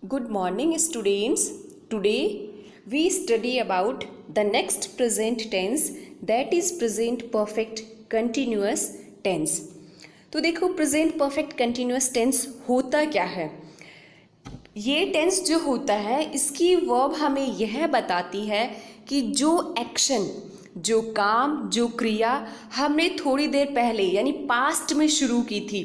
Good morning, students. Today we study about the next present tense, that is present perfect continuous tense. तो देखो present perfect continuous tense होता क्या है. ये tense जो होता है इसकी वर्ब हमें यह बताती है कि जो एक्शन, जो काम, जो क्रिया हमने थोड़ी देर पहले यानी पास्ट में शुरू की थी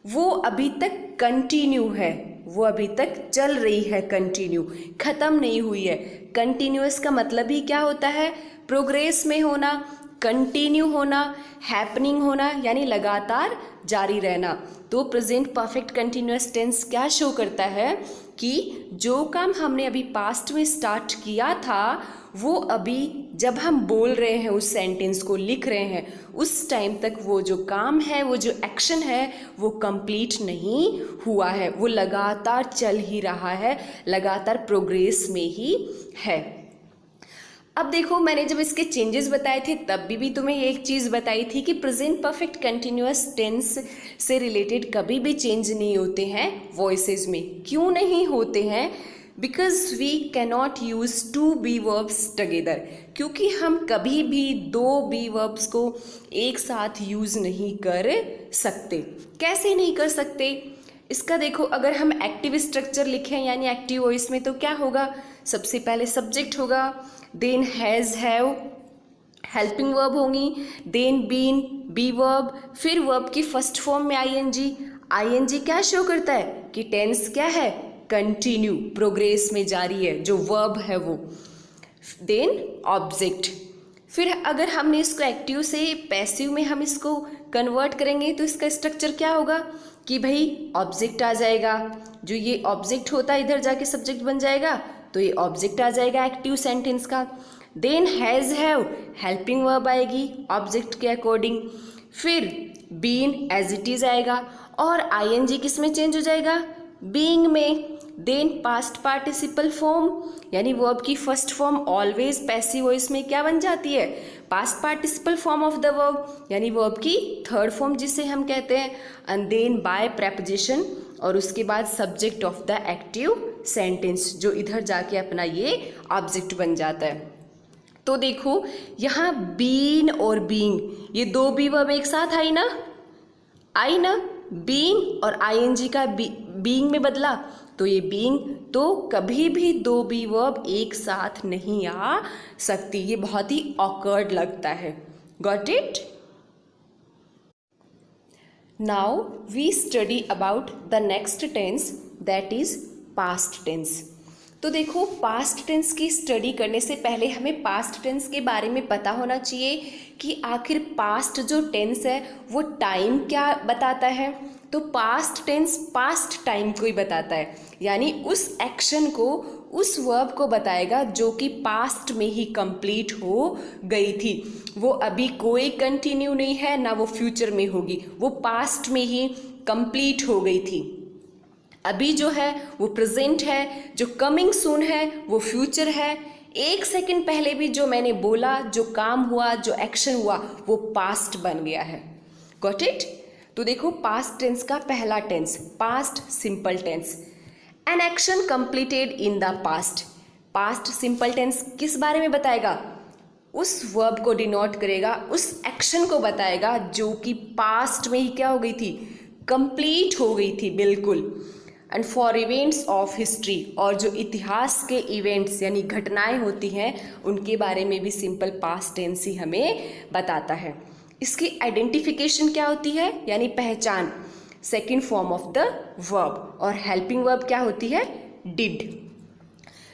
वो अभी तक कंटिन्यू है, वो अभी तक चल रही है, कंटिन्यू, ख़त्म नहीं हुई है. कंटिन्यूअस का मतलब ही क्या होता है? प्रोग्रेस में होना, कंटिन्यू होना, हैपनिंग होना, यानी लगातार जारी रहना. तो प्रेजेंट परफेक्ट कंटिन्यूअस टेंस क्या शो करता है कि जो काम हमने अभी पास्ट में स्टार्ट किया था वो अभी जब हम बोल रहे हैं, उस सेंटेंस को लिख रहे हैं, उस टाइम तक वो जो काम है, वो जो एक्शन है वो कंप्लीट नहीं हुआ है, वो लगातार चल ही रहा है, लगातार प्रोग्रेस में ही है. अब देखो, मैंने जब इसके चेंजेस बताए थे तब भी तुम्हें एक चीज़ बताई थी कि प्रेजेंट परफेक्ट कंटिन्यूअस टेंस से रिलेटेड कभी भी चेंज नहीं होते हैं वॉइसेस में. क्यों नहीं होते हैं? Because we cannot use two be verbs together, क्योंकि हम कभी भी दो बी वर्ब्स को एक साथ यूज़ नहीं कर सकते. कैसे नहीं कर सकते? इसका देखो, अगर हम एक्टिव स्ट्रक्चर लिखें यानी एक्टिव वॉइस में तो क्या होगा? सबसे पहले सब्जेक्ट होगा, then has, have, helping verb होंगी, देन बीन, बी वर्ब, फिर वर्ब की फर्स्ट फॉर्म में आईएनजी. आईएनजी क्या शो करता है कि टेंस क्या है? कंटिन्यू, प्रोग्रेस में जारी है, जो वर्ब है वो. Then object. फिर अगर हमने इसको एक्टिव से पैसिव में हम इसको कन्वर्ट करेंगे तो इसका स्ट्रक्चर क्या होगा कि भाई ऑब्जेक्ट आ जाएगा, जो ये ऑब्जेक्ट होता है इधर जाके सब्जेक्ट बन जाएगा, तो ये ऑब्जेक्ट आ जाएगा एक्टिव सेंटेंस का. Then has, have, helping verb आएगी ऑब्जेक्ट के अकॉर्डिंग. फिर बीन एज इट इज आएगा और आईएनजी किस में चेंज हो जाएगा? बीइंग में. देन पास्ट पार्टिसिपल फॉर्म यानी वर्ब की first form always passive voice में क्या बन जाती है? Past participle form of the verb, यानी वर्ब की थर्ड फॉर्म जिसे हम कहते हैं. एंड देन बाय प्रेपोजिशन, और उसके बाद subject of the active sentence, जो इधर जाके अपना ये ऑब्जेक्ट बन जाता है. तो देखो यहाँ बीन और बीइंग, ये दो बी वर्ब एक साथ आई ना, आई ना. बीइंग और आईएनजी का बीइंग में बदला, तो ये बीइंग, तो कभी भी दो बी वर्ब एक साथ नहीं आ सकती. ये बहुत ही ऑकवर्ड लगता है. Got it? Now we study about the next tense, that is past tense. तो देखो, पास्ट टेंस की स्टडी करने से पहले हमें पास्ट टेंस के बारे में पता होना चाहिए कि आखिर पास्ट जो टेंस है वो टाइम क्या बताता है. तो पास्ट टेंस पास्ट टाइम को ही बताता है, यानी उस एक्शन को, उस वर्ब को बताएगा जो कि पास्ट में ही कंप्लीट हो गई थी. वो अभी कोई कंटिन्यू नहीं है, ना वो फ्यूचर में होगी, वो पास्ट में ही कंप्लीट हो गई थी. अभी जो है वो प्रेजेंट है, जो कमिंग सून है वो फ्यूचर है. एक सेकंड पहले भी जो मैंने बोला, जो काम हुआ, जो एक्शन हुआ, वो पास्ट बन गया है. Got it? तो देखो, पास्ट टेंस का पहला tense, past simple tense. An action completed in the past. Past simple tense किस बारे में बताएगा? उस वर्ब को डिनोट करेगा, उस एक्शन को बताएगा जो कि पास्ट में ही क्या हो गई थी? कंप्लीट हो गई थी, बिल्कुल. And for events of history, और जो इतिहास के इवेंट्स यानी घटनाएं होती हैं उनके बारे में भी सिंपल पास्ट टेंस ही हमें बताता है. इसकी आइडेंटिफिकेशन क्या होती है, यानी पहचान, second form of the verb. और हेल्पिंग वर्ब क्या होती है? डिड.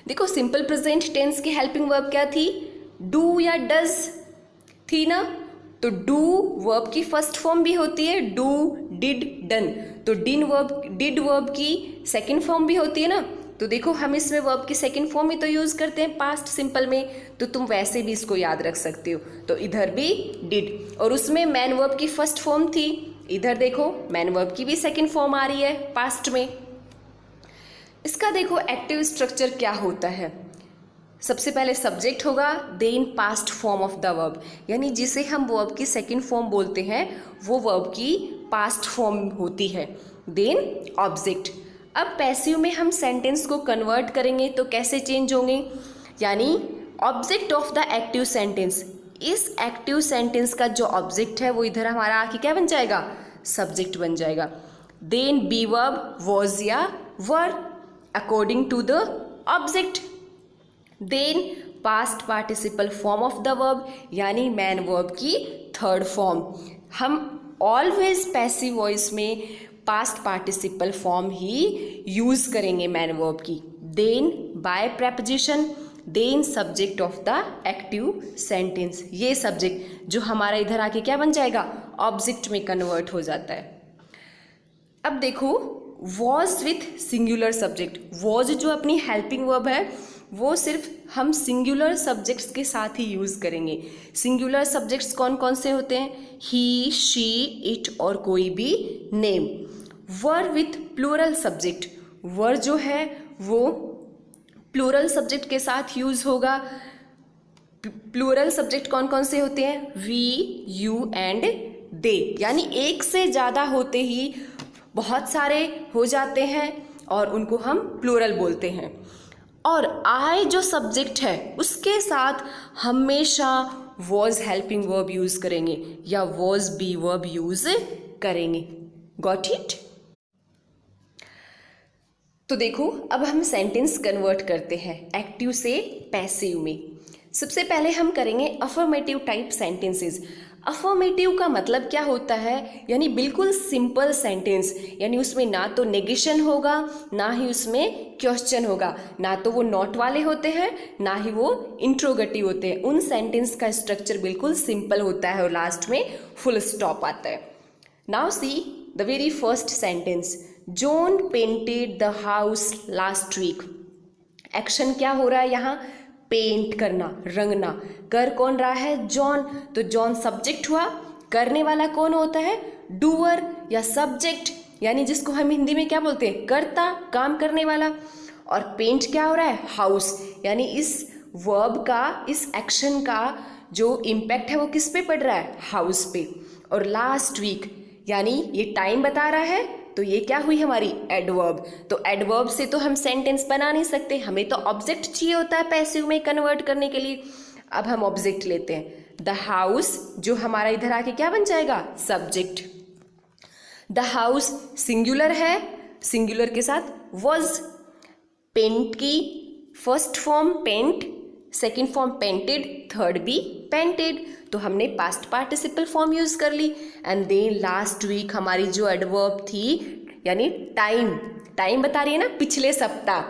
देखो, सिंपल प्रेजेंट टेंस की हेल्पिंग वर्ब क्या थी? डू या डज थी ना. तो डू वर्ब की फर्स्ट फॉर्म भी होती है, डू, डिड, डन. तो डिड वर्ब की सेकंड फॉर्म भी होती है ना. तो देखो, हम इसमें वर्ब की सेकंड फॉर्म ही तो यूज़ करते हैं पास्ट सिंपल में, तो तुम वैसे भी इसको याद रख सकते हो. तो इधर भी डिड, और उसमें मैन वर्ब की फर्स्ट फॉर्म थी. इधर देखो, मैन वर्ब की भी सेकंड फॉर्म आ रही है पास्ट में. इसका देखो एक्टिव स्ट्रक्चर क्या होता है. सबसे पहले सब्जेक्ट होगा, then past form of the verb, यानी जिसे हम वर्ब की सेकंड फॉर्म बोलते हैं वो वर्ब की पास्ट फॉर्म होती है. Then object. अब पैसिव में हम सेंटेंस को कन्वर्ट करेंगे तो कैसे चेंज होंगे, यानी object of the active sentence, इस एक्टिव सेंटेंस का जो ऑब्जेक्ट है वो इधर हमारा आके क्या बन जाएगा, सब्जेक्ट बन जाएगा। देन बी वर्ब वॉज या were according to the object. Then past participle form of the verb, यानी मैन वर्ब की थर्ड फॉर्म। हम ऑलवेज पैसिव वॉइस में पास्ट पार्टिसिपल फॉर्म ही यूज करेंगे मैन वर्ब की। Then by preposition, then subject of the active sentence, ये subject जो हमारा इधर आके क्या बन जाएगा, ऑब्जेक्ट में कन्वर्ट हो जाता है। अब देखो was with singular subject, was जो अपनी हेल्पिंग वर्ब है वो सिर्फ हम सिंगुलर सब्जेक्ट्स के साथ ही यूज़ करेंगे। सिंगुलर सब्जेक्ट्स कौन कौन से होते हैं, ही, शी, इट और कोई भी name. Were with plural subject, were जो है वो प्लूरल सब्जेक्ट के साथ यूज़ होगा। प्लूरल सब्जेक्ट कौन कौन से होते हैं, वी, यू एंड दे, यानी एक से ज़्यादा होते ही बहुत सारे हो जाते हैं और उनको हम प्लूरल बोलते हैं। और आई जो सब्जेक्ट है उसके साथ हमेशा वॉज हेल्पिंग वर्ब यूज़ करेंगे या वॉज बी वर्ब यूज़ करेंगे। Got it? तो देखो अब हम सेंटेंस कन्वर्ट करते हैं एक्टिव से पैसिव में। सबसे पहले हम करेंगे अफर्मेटिव टाइप सेंटेंसेस। अफर्मेटिव का मतलब क्या होता है, यानी बिल्कुल सिंपल सेंटेंस, यानी उसमें ना तो नेगेशन होगा ना ही उसमें क्वेश्चन होगा, ना तो वो नॉट वाले होते हैं ना ही वो इंट्रोगेटिव होते हैं। उन सेंटेंस का स्ट्रक्चर बिल्कुल सिंपल होता है और लास्ट में फुल स्टॉप आता है। Now see the very first sentence, John painted the house last week. Action क्या हो रहा है यहाँ, पेंट करना, रंगना। कर कौन रहा है, जॉन, तो जॉन सब्जेक्ट हुआ। करने वाला कौन होता है, डूअर या सब्जेक्ट, यानी जिसको हम हिंदी में क्या बोलते हैं, कर्ता, काम करने वाला। और पेंट क्या हो रहा है, हाउस, यानी इस वर्ब का, इस एक्शन का जो इम्पैक्ट है वो किस पे पड़ रहा है, हाउस पे। और लास्ट वीक यानी ये टाइम बता रहा है, तो ये क्या हुई हमारी एडवर्ब। तो एडवर्ब से तो हम सेंटेंस बना नहीं सकते, हमें तो ऑब्जेक्ट चाहिए होता है पैसिव में कन्वर्ट करने के लिए। अब हम ऑब्जेक्ट लेते हैं, द हाउस जो हमारा इधर आके क्या बन जाएगा, सब्जेक्ट। द हाउस सिंगुलर है, सिंगुलर के साथ वॉज। पेंट की first form paint, second form painted, third भी पेंटेड, तो हमने पास्ट पार्टिसिपल फॉर्म यूज कर ली। एंड देन लास्ट वीक हमारी जो एडवर्ब थी, यानी टाइम, टाइम बता रही है ना, पिछले सप्ताह,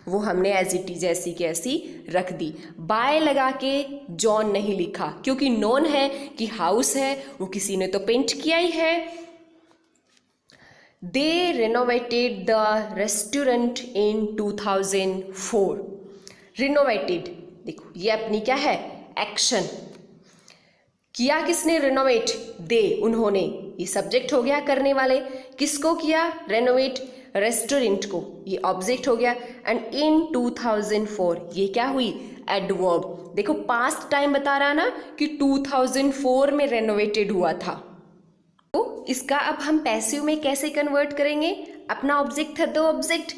वो हमने एज इट इज ऐसी की ऐसी रख दी। बाय लगा के जॉन नहीं लिखा, क्योंकि नोन है कि हाउस है, वो किसी ने तो पेंट किया ही है। They renovated the restaurant in 2004। Renovated, देखो ये अपनी क्या है, एक्शन। किया किसने, रेनोवेट, दे, उन्होंने, ये सब्जेक्ट हो गया करने वाले। किसको किया, रेनोवेट, रेस्टोरेंट को, ये ऑब्जेक्ट हो गया। एंड इन 2004 ये क्या हुई, एडवर्ब। देखो पास्ट टाइम बता रहा ना कि 2004 में रेनोवेटेड हुआ था। तो इसका अब हम पैसिव में कैसे कन्वर्ट करेंगे, अपना ऑब्जेक्ट था द ऑब्जेक्ट,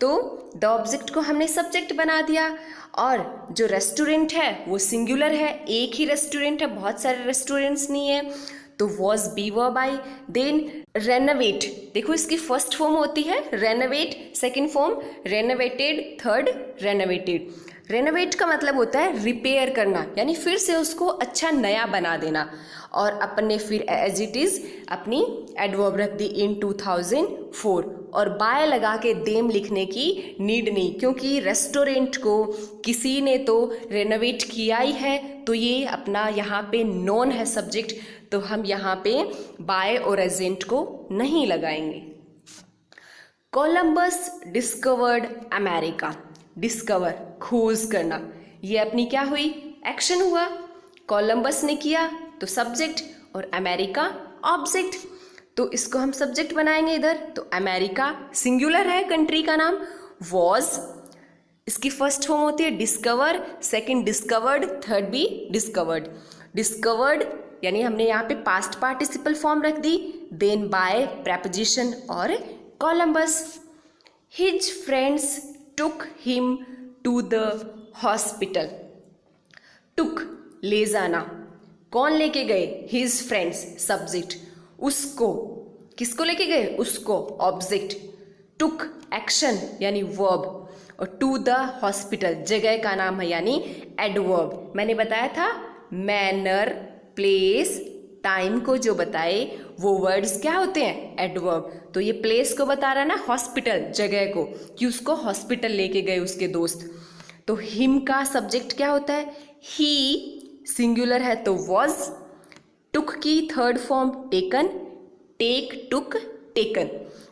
तो द ऑब्जेक्ट को हमने सब्जेक्ट बना दिया। और जो रेस्टोरेंट है वो सिंगुलर है, एक ही रेस्टोरेंट है, बहुत सारे रेस्टोरेंट्स नहीं है, तो वॉज बी वर्ब आई। देन रेनोवेट, देखो इसकी फर्स्ट फॉर्म होती है renovate, second form renovated, third renovated. Renovate का मतलब होता है रिपेयर करना, यानी फिर से उसको अच्छा नया बना देना। और अपन ने फिर एज इट इज अपनी एडवर्ब रख दी इन 2004। और बाय लगा के देम लिखने की नीड नहीं, क्योंकि रेस्टोरेंट को किसी ने तो रेनोवेट किया ही है, तो ये अपना यहाँ पे नॉन है सब्जेक्ट, तो हम यहाँ पे बाय और एजेंट को नहीं लगाएंगे। Columbus discovered America. डिस्कवर, खोज करना, ये अपनी क्या हुई, एक्शन हुआ। कोलंबस ने किया तो सब्जेक्ट और अमेरिका ऑब्जेक्ट, तो इसको हम सब्जेक्ट बनाएंगे इधर। तो अमेरिका सिंगुलर है कंट्री का नाम, वॉज इसकी फर्स्ट फॉर्म होती है डिस्कवर, सेकंड डिस्कवर्ड, थर्ड भी डिस्कवर्ड। डिस्कवर्ड यानी हमने यहाँ पे पास्ट पार्टिसिपल फॉर्म रख दी, देन बाय, प्रेपोजिशन और Columbus. His friends took him to the hospital. Took ले जाना, कौन लेके गए? हिज फ्रेंड्स सब्जेक्ट, उसको, किसको लेके गए? उसको ऑब्जेक्ट, टुक एक्शन यानी वर्ब, और टू द हॉस्पिटल जगह का नाम है यानी एडवर्ब। मैंने बताया था मैनर, प्लेस, टाइम को जो बताए वो वर्ड्स क्या होते हैं? एडवर्ब। तो ये प्लेस को बता रहा है ना, हॉस्पिटल जगह को, कि उसको हॉस्पिटल लेके गए उसके दोस्त। तो हिम का सब्जेक्ट क्या होता है? ही, सिंगुलर है तो वॉज। टुक की थर्ड फॉर्म टेकन, टेक, टुक, टेकन।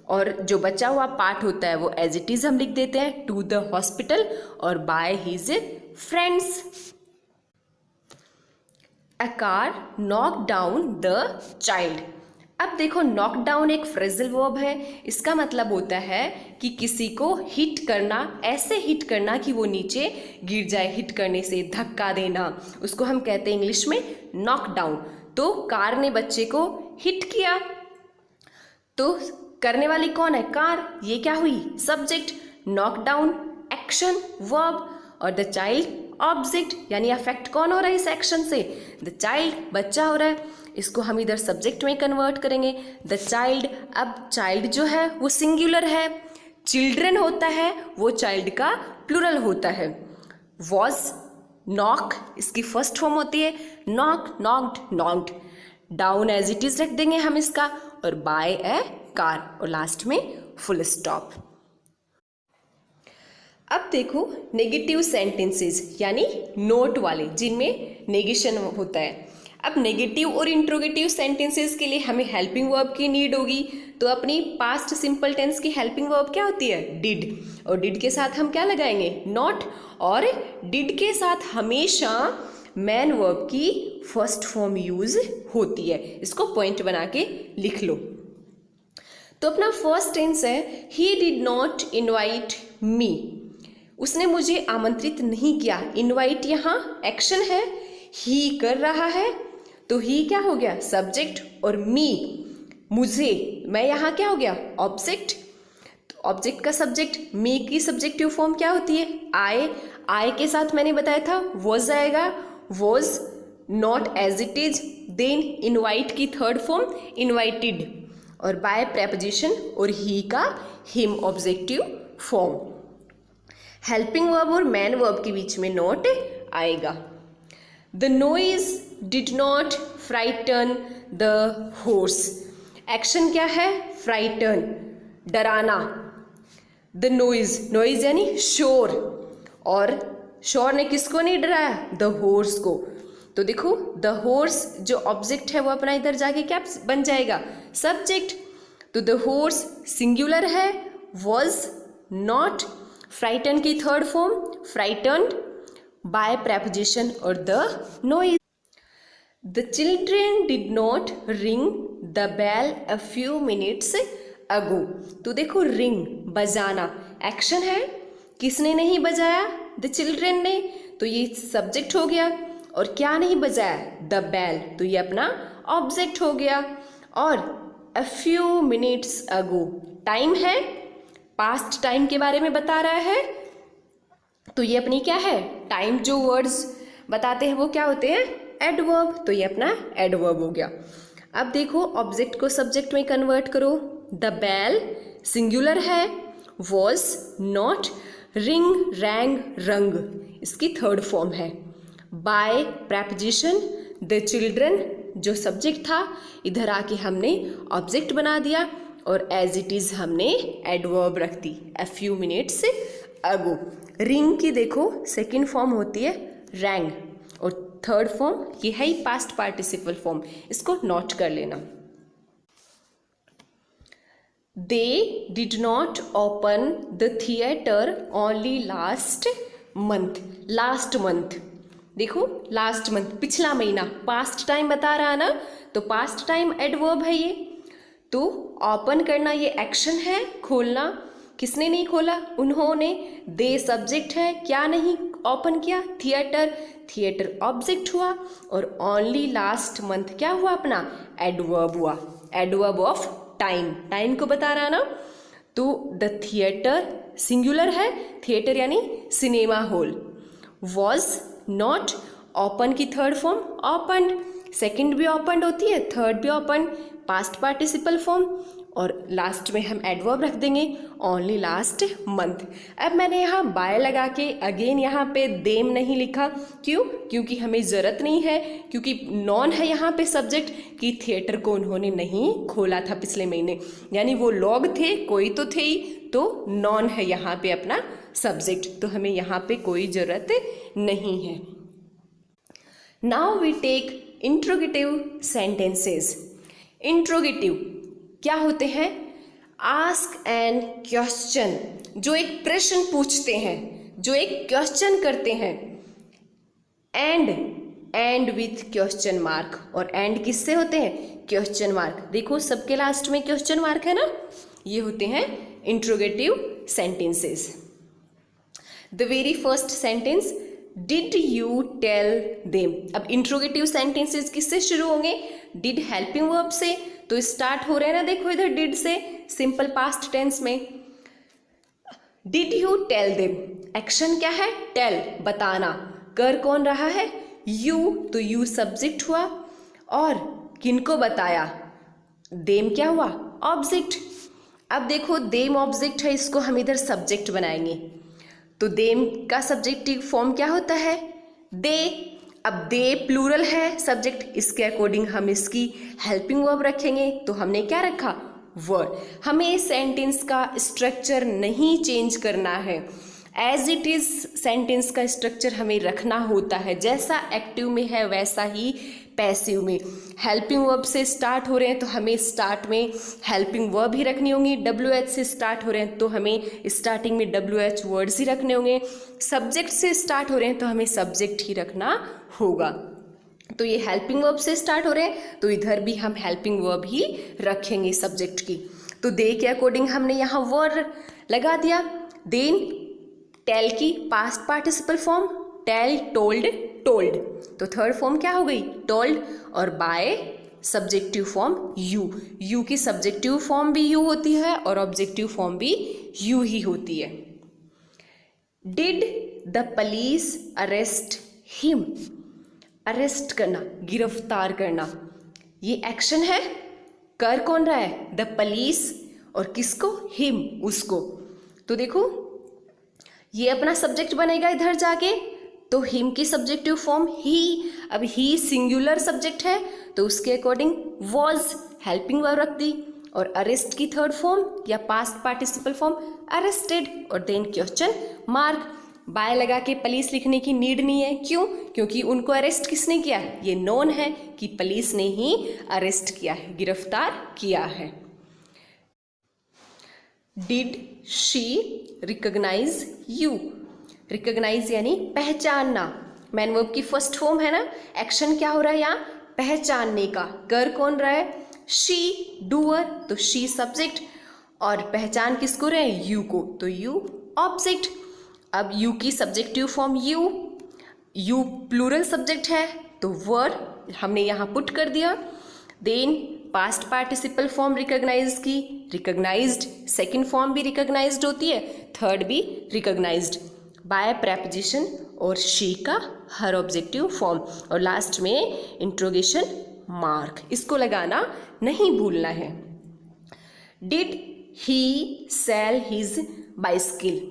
और जो बचा हुआ पार्ट होता है वो एज इट इज हम लिख देते हैं टू द हॉस्पिटल और by his friends. A car knock down the child. अब देखो, नॉक डाउन एक फ्रेजल वर्ब है। इसका मतलब होता है कि किसी को हिट करना, ऐसे हिट करना कि वो नीचे गिर जाए। हिट करने से, धक्का देना, उसको हम कहते हैं इंग्लिश में नॉक डाउन। तो कार ने बच्चे को हिट किया, तो करने वाली कौन है? कार। ये क्या हुई? Subject. Knock down action verb, और द चाइल्ड ऑब्जेक्ट, यानी अफेक्ट कौन हो रहा है इस एक्शन से? द चाइल्ड, बच्चा हो रहा है। इसको हम इधर सब्जेक्ट में कन्वर्ट करेंगे, द चाइल्ड। अब चाइल्ड जो है वो सिंगुलर है, चिल्ड्रन होता है वो चाइल्ड का प्लूरल होता है। वॉज, नॉक, इसकी फर्स्ट फॉर्म होती है knock, knocked, knocked. Down as it is रख देंगे हम इसका, और बाय ए कार, और लास्ट में फुल स्टॉप। अब देखो नेगेटिव सेंटेंसेस यानी नोट वाले, जिनमें नेगेशन होता है। अब नेगेटिव और इंट्रोगेटिव सेंटेंसेस के लिए हमें हेल्पिंग वर्ब की नीड होगी। तो अपनी पास्ट सिंपल टेंस की हेल्पिंग वर्ब क्या होती है? डिड। और डिड के साथ हम क्या लगाएंगे? नॉट। और डिड के साथ हमेशा मैन वर्ब की फर्स्ट फॉर्म यूज होती है। इसको पॉइंट बना के लिख लो। तो अपना फर्स्ट टेंस है he did not invite me. उसने मुझे आमंत्रित नहीं किया। इनवाइट यहाँ एक्शन है, ही कर रहा है, तो ही क्या हो गया? सब्जेक्ट, और मी, मुझे, मैं यहाँ क्या हो गया? ऑब्जेक्ट। तो ऑब्जेक्ट का सब्जेक्ट, मी की सब्जेक्टिव फॉर्म क्या होती है? आई। आई के साथ मैंने बताया था वॉज आएगा, was, not as it is, then invite की थर्ड फॉर्म इनवाइटेड, और बाय प्रेपोजिशन और ही का him objective form. Helping verb और मैन वर्ब के बीच में नॉट आएगा। The noise did not frighten the horse. Action क्या है? फ्राइटन, डराना। द नॉइज, नॉइज यानी शोर, और शोर ने किसको नहीं डराया? द हॉर्स को। तो देखो द हॉर्स जो ऑब्जेक्ट है वो अपना इधर जाके क्या बन जाएगा? सब्जेक्ट। तो द हॉर्स सिंगुलर है, वॉज, नॉट, फ्राइटन की third form frightened, by preposition और the noise. The children did not ring the bell a few minutes ago. तो देखो रिंग, बजाना, एक्शन है, किसने नहीं बजाया? द चिल्ड्रेन ने। तो ये सब्जेक्ट हो गया, और क्या नहीं बजाया? द बेल, तो ये अपना ऑब्जेक्ट हो गया। और अ फ्यू मिनट्स अगो, टाइम है, पास्ट टाइम के बारे में बता रहा है, तो ये अपनी क्या है? टाइम जो वर्ड्स बताते हैं वो क्या होते हैं? एडवर्ब। तो ये अपना एडवर्ब हो गया। अब देखो ऑब्जेक्ट को सब्जेक्ट में कन्वर्ट करो। द बेल सिंगुलर है, was, not, ring, rang, rung, इसकी थर्ड फॉर्म है। बाय प्रेपोजिशन, द चिल्ड्रन जो सब्जेक्ट था इधर आके हमने ऑब्जेक्ट बना दिया, और एज इट इज हमने एडवर्ब रख दी, a few minutes ago. Ring की देखो सेकेंड फॉर्म होती है रैंग, और थर्ड फॉर्म ये है ही पास्ट पार्टिसिपल फॉर्म, इसको नोट कर लेना। They did not open the theatre only last month. Last month देखो, लास्ट मंथ पिछला महीना, पास्ट टाइम बता रहा ना, तो पास्ट टाइम एडवर्ब है ये। तो ओपन करना ये एक्शन है, खोलना, किसने नहीं खोला? उन्होंने। दे सब्जेक्ट है, क्या नहीं ओपन किया? थिएटर, थिएटर ऑब्जेक्ट हुआ, और ओनली लास्ट मंथ क्या हुआ? अपना एडवर्ब हुआ, एडवर्ब ऑफ टाइम, टाइम को बता रहा ना। तो द थिएटर सिंगुलर है, थिएटर यानी cinema hall, was not open की थर्ड फॉर्म ओपन, सेकंड भी ओपन होती है, थर्ड भी ओपन, पास्ट पार्टिसिपल फॉर्म, और लास्ट में हम एडवर्ब रख देंगे ओनली लास्ट मंथ। अब मैंने यहाँ बाय लगा के अगेन यहाँ पे देम नहीं लिखा, क्यों? क्योंकि हमें ज़रूरत नहीं है, क्योंकि नॉन है यहाँ पे सब्जेक्ट कि थिएटर को उन्होंने नहीं खोला था पिछले महीने, यानी वो लोग थे, कोई तो थे ही, तो नॉन है यहाँ पे अपना सब्जेक्ट, तो हमें यहाँ पे कोई ज़रूरत नहीं है। Now we take interrogative sentences. Interrogative क्या होते हैं? आस्क एन क्वेश्चन, जो एक प्रश्न पूछते हैं, जो एक क्वेश्चन करते हैं। एंड विथ क्वेश्चन मार्क, और एंड किससे होते हैं? Question mark. देखो सबके लास्ट में क्वेश्चन मार्क है ना, ये होते हैं interrogative sentences. The very first sentence, did you tell them. अब इंट्रोगेटिव सेंटेंसेस किससे शुरू होंगे? डिड हेल्पिंग वर्ब से, तो स्टार्ट हो रहे हैं ना, देखो इधर डिड से, सिंपल पास्ट टेंस में। Did you tell them, action क्या है? टेल, बताना। कर कौन रहा है? यू, तो यू सब्जेक्ट हुआ, और किनको बताया? देम क्या हुआ? ऑब्जेक्ट। अब देखो देम ऑब्जेक्ट है, इसको हम इधर सब्जेक्ट बनाएंगे, तो देम का सब्जेक्टिव फॉर्म क्या होता है? दे। अब दे प्लूरल है सब्जेक्ट, इसके अकॉर्डिंग हम इसकी हेल्पिंग वर्ब रखेंगे, तो हमने क्या रखा? वर। हमें सेंटेंस का स्ट्रक्चर नहीं चेंज करना है, एज इट इज सेंटेंस का स्ट्रक्चर हमें रखना होता है, जैसा एक्टिव में है वैसा ही पैसिव में। हेल्पिंग वर्ब से स्टार्ट हो रहे हैं तो हमें स्टार्ट में हेल्पिंग वर्ब ही रखनी होंगी, WH से स्टार्ट हो रहे हैं तो हमें स्टार्टिंग में WH वर्ड्स ही रखने होंगे, सब्जेक्ट से स्टार्ट हो रहे हैं तो हमें सब्जेक्ट ही रखना होगा। तो ये हेल्पिंग वर्ब से स्टार्ट हो रहे हैं तो इधर भी हम हेल्पिंग वर्ब ही रखेंगे सब्जेक्ट की। तो दे के अकॉर्डिंग हमने यहाँ वर्ड लगा दिया। देन टेल की past participle form, tell, told, told, तो थर्ड फॉर्म क्या हो गई? टोल्ड। और by subjective form you, you की सब्जेक्टिव फॉर्म भी यू होती है और ऑब्जेक्टिव फॉर्म भी यू ही होती है। Did the police arrest him, arrest करना, गिरफ्तार करना, ये एक्शन है। कर कौन रहा है? द पुलिस, और किसको? हिम, उसको। तो देखो ये अपना सब्जेक्ट बनेगा इधर जाके, तो हिम की सब्जेक्टिव फॉर्म ही। अब ही सिंगुलर सब्जेक्ट है तो उसके अकॉर्डिंग वॉज हेल्पिंग वर्ब रख दी, और अरेस्ट की थर्ड फॉर्म या पास्ट पार्टिसिपल फॉर्म अरेस्टेड, और देन क्वेश्चन मार्क। बाय लगा के पुलिस लिखने की नीड नहीं है, क्यों? क्योंकि उनको अरेस्ट किसने किया? ये नोन है कि पुलिस ने ही अरेस्ट किया है, गिरफ्तार किया है। Did she recognize you, recognize यानी पहचानना, मैन वर्ब की फर्स्ट फॉर्म है ना, एक्शन क्या हो रहा है यहाँ? पहचानने का। कर कौन रहा है? शी, डूअर, तो शी सब्जेक्ट, और पहचान किसको रहे? यू को, तो यू ऑब्जेक्ट। अब यू की subjective form you, you plural subject है तो वर्ड हमने यहाँ पुट कर दिया। Then past participle form recognize की, रिकॉग्नाइज्ड, सेकंड फॉर्म भी रिकॉग्नाइज्ड होती है, थर्ड भी रिकॉग्नाइज्ड, बाय प्रेपोजिशन, और शी का हर ऑब्जेक्टिव फॉर्म, और लास्ट में इंट्रोगेशन मार्क, इसको लगाना नहीं भूलना है। Did he sell his bicycle,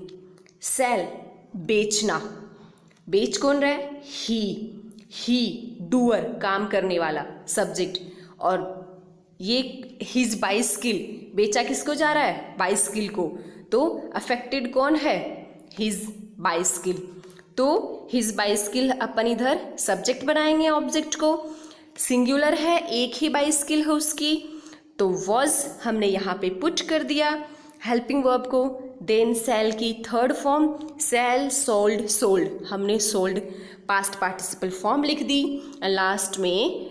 cell बेचना, बेच कौन रहा है? ही डूअर, काम करने वाला सब्जेक्ट, और ये हिज बाइसिकल, बेचा किसको जा रहा है? बाइसिकल को, तो अफेक्टेड कौन है? हिज बाइसिकल, तो हिज बाइसिकल अपन इधर सब्जेक्ट बनाएंगे, ऑब्जेक्ट को सिंगुलर है, एक ही बाइसिकल है उसकी, तो वॉज हमने यहाँ पे पुट कर दिया हेल्पिंग वर्ब को। देन सेल की third form sell, sold, sold, हमने सोल्ड पास्ट पार्टिसिपल फॉर्म लिख दी, लास्ट में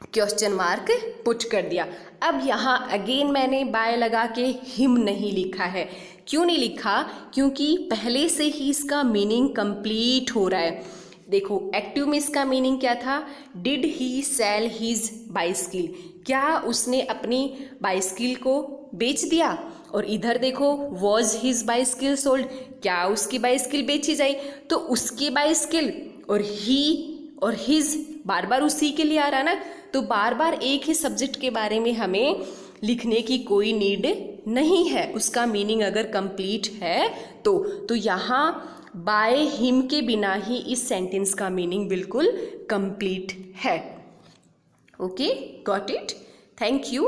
क्वेश्चन मार्क पुट कर दिया। अब यहाँ अगेन मैंने बाय लगा के हिम नहीं लिखा है, क्यों नहीं लिखा? क्योंकि पहले से ही इसका मीनिंग कंप्लीट हो रहा है। देखो एक्टिव में इसका मीनिंग क्या था? Did he sell his bicycle, क्या उसने अपनी बाइसिकल को बेच दिया? और इधर देखो वॉज हिज बाइसिकल सोल्ड, क्या उसकी बाइसिकल बेची जाई, तो उसकी बाइसिकल और ही और हिज बार बार उसी के लिए आ रहा ना, तो बार बार एक ही सब्जेक्ट के बारे में हमें लिखने की कोई नीड नहीं है, उसका मीनिंग अगर कंप्लीट है तो यहाँ बाय हिम के बिना ही इस सेंटेंस का मीनिंग बिल्कुल कंप्लीट है। Okay, got it, thank you.